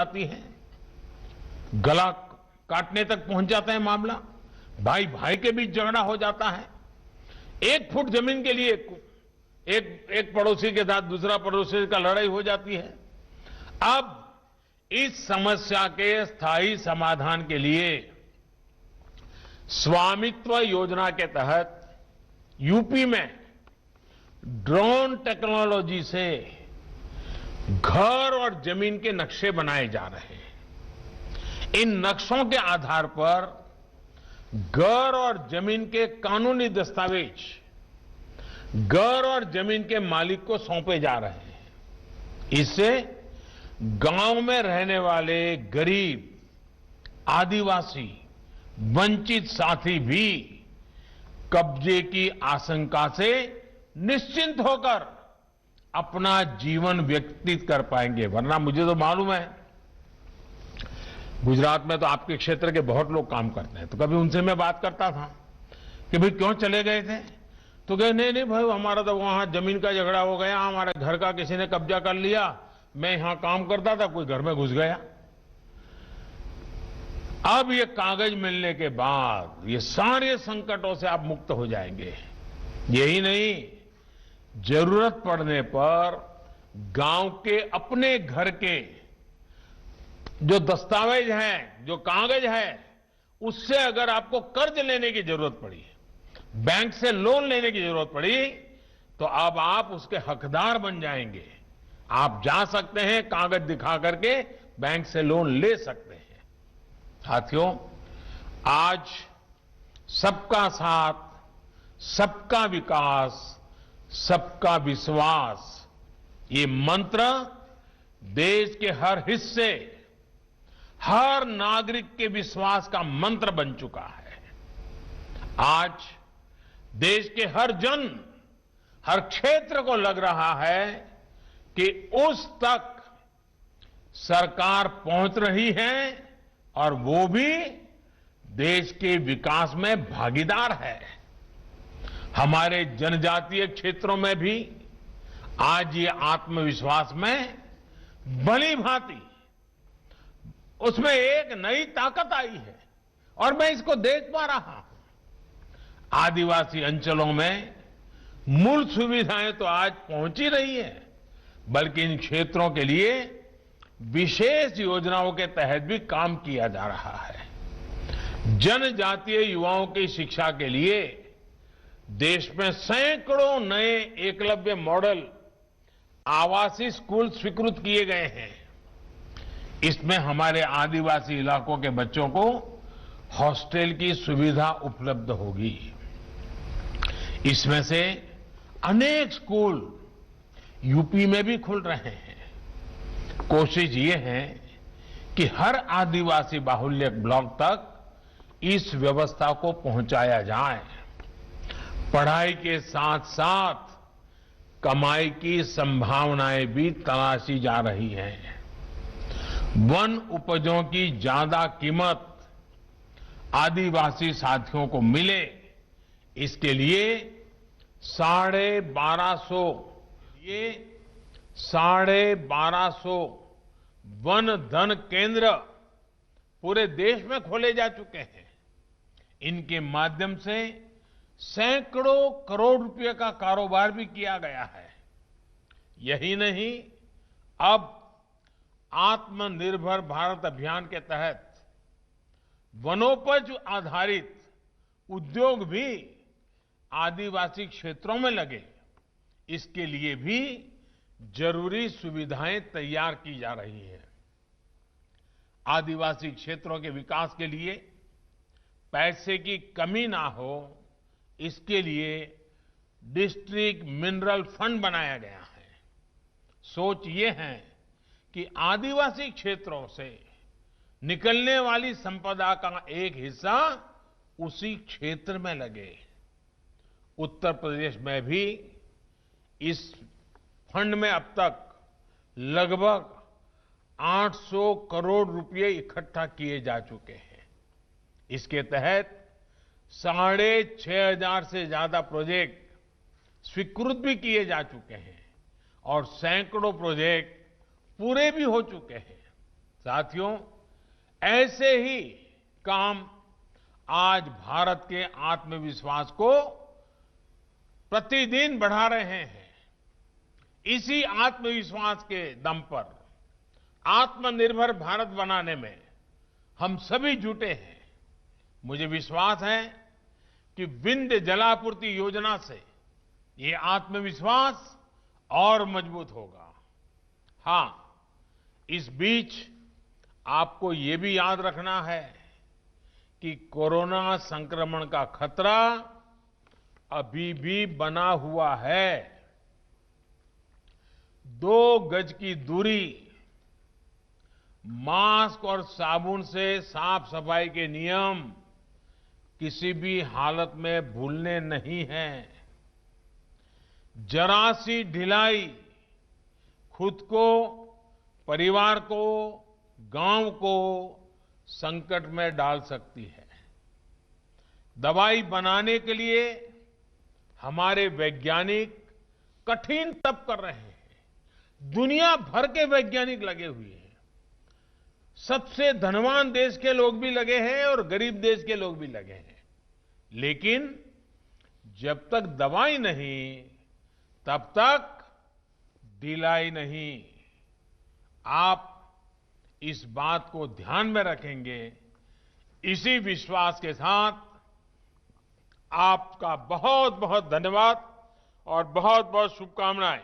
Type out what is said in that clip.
जाती है, गला काटने तक पहुंच जाता है मामला, भाई भाई के बीच झगड़ा हो जाता है, 1 फुट जमीन के लिए एक पड़ोसी के साथ दूसरा पड़ोसी का लड़ाई हो जाती है। अब इस समस्या के स्थायी समाधान के लिए स्वामित्व योजना के तहत यूपी में ड्रोन टेक्नोलॉजी से घर और जमीन के नक्शे बनाए जा रहे हैं। इन नक्शों के आधार पर घर और जमीन के कानूनी दस्तावेज घर और जमीन के मालिक को सौंपे जा रहे हैं। इससे गांव में रहने वाले गरीब, आदिवासी, वंचित साथी भी कब्जे की आशंका से निश्चिंत होकर अपना जीवन व्यतीत कर पाएंगे। वरना मुझे तो मालूम है, गुजरात में तो आपके क्षेत्र के बहुत लोग काम करते हैं, तो कभी उनसे मैं बात करता था कि भाई क्यों चले गए थे, तो कहे नहीं भाई हमारा तो वहां जमीन का झगड़ा हो गया, हमारे घर का किसी ने कब्जा कर लिया, मैं यहां काम करता था, कोई घर में घुस गया। अब ये कागज मिलने के बाद ये सारे संकटों से आप मुक्त हो जाएंगे। यही नहीं, जरूरत पड़ने पर गांव के अपने घर के जो दस्तावेज हैं, जो कागज है, उससे अगर आपको कर्ज लेने की जरूरत पड़ी, बैंक से लोन लेने की जरूरत पड़ी, तो अब आप उसके हकदार बन जाएंगे। आप जा सकते हैं, कागज दिखा करके बैंक से लोन ले सकते हैं। साथियों, आज सबका साथ, सबका विकास, सबका विश्वास, ये मंत्र देश के हर हिस्से, हर नागरिक के विश्वास का मंत्र बन चुका है। आज देश के हर जन, हर क्षेत्र को लग रहा है कि उस तक सरकार पहुंच रही है और वो भी देश के विकास में भागीदार है। हमारे जनजातीय क्षेत्रों में भी आज ये आत्मविश्वास में भली भांति उसमें एक नई ताकत आई है और मैं इसको देख पा रहा हूं। आदिवासी अंचलों में मूल सुविधाएं तो आज पहुंच ही रही है, बल्कि इन क्षेत्रों के लिए विशेष योजनाओं के तहत भी काम किया जा रहा है। जनजातीय युवाओं की शिक्षा के लिए देश में सैकड़ों नए एकलव्य मॉडल आवासीय स्कूल स्वीकृत किए गए हैं। इसमें हमारे आदिवासी इलाकों के बच्चों को हॉस्टल की सुविधा उपलब्ध होगी। इसमें से अनेक स्कूल यूपी में भी खुल रहे हैं। कोशिश ये है कि हर आदिवासी बाहुल्य ब्लॉक तक इस व्यवस्था को पहुंचाया जाए। पढ़ाई के साथ साथ कमाई की संभावनाएं भी तलाशी जा रही हैं। वन उपजों की ज्यादा कीमत आदिवासी साथियों को मिले, इसके लिए 1250 वन धन केंद्र पूरे देश में खोले जा चुके हैं। इनके माध्यम से सैकड़ों करोड़ रुपए का कारोबार भी किया गया है। यही नहीं, अब आत्मनिर्भर भारत अभियान के तहत वनोपज आधारित उद्योग भी आदिवासी क्षेत्रों में लगे, इसके लिए भी जरूरी सुविधाएं तैयार की जा रही है। आदिवासी क्षेत्रों के विकास के लिए पैसे की कमी ना हो, इसके लिए डिस्ट्रिक्ट मिनरल फंड बनाया गया है। सोच ये है कि आदिवासी क्षेत्रों से निकलने वाली संपदा का एक हिस्सा उसी क्षेत्र में लगे। उत्तर प्रदेश में भी इस फंड में अब तक लगभग 800 करोड़ रुपए इकट्ठा किए जा चुके हैं। इसके तहत 6,500 से ज्यादा प्रोजेक्ट स्वीकृत भी किए जा चुके हैं और सैकड़ों प्रोजेक्ट पूरे भी हो चुके हैं। साथियों, ऐसे ही काम आज भारत के आत्मविश्वास को प्रतिदिन बढ़ा रहे हैं। इसी आत्मविश्वास के दम पर आत्मनिर्भर भारत बनाने में हम सभी जुटे हैं। मुझे विश्वास है कि विंध्य जलापूर्ति योजना से ये आत्मविश्वास और मजबूत होगा। हां, इस बीच आपको ये भी याद रखना है कि कोरोना संक्रमण का खतरा अभी भी बना हुआ है। 2 गज की दूरी, मास्क और साबुन से साफ सफाई के नियम किसी भी हालत में भूलने नहीं हैं। जरा सी ढिलाई खुद को, परिवार को, गांव को संकट में डाल सकती है। दवाई बनाने के लिए हमारे वैज्ञानिक कठिन तप कर रहे हैं। दुनिया भर के वैज्ञानिक लगे हुए हैं। सबसे धनवान देश के लोग भी लगे हैं और गरीब देश के लोग भी लगे हैं। लेकिन जब तक दवाई नहीं, तब तक ढिलाई नहीं। आप इस बात को ध्यान में रखेंगे। इसी विश्वास के साथ आपका बहुत बहुत धन्यवाद और बहुत बहुत शुभकामनाएं।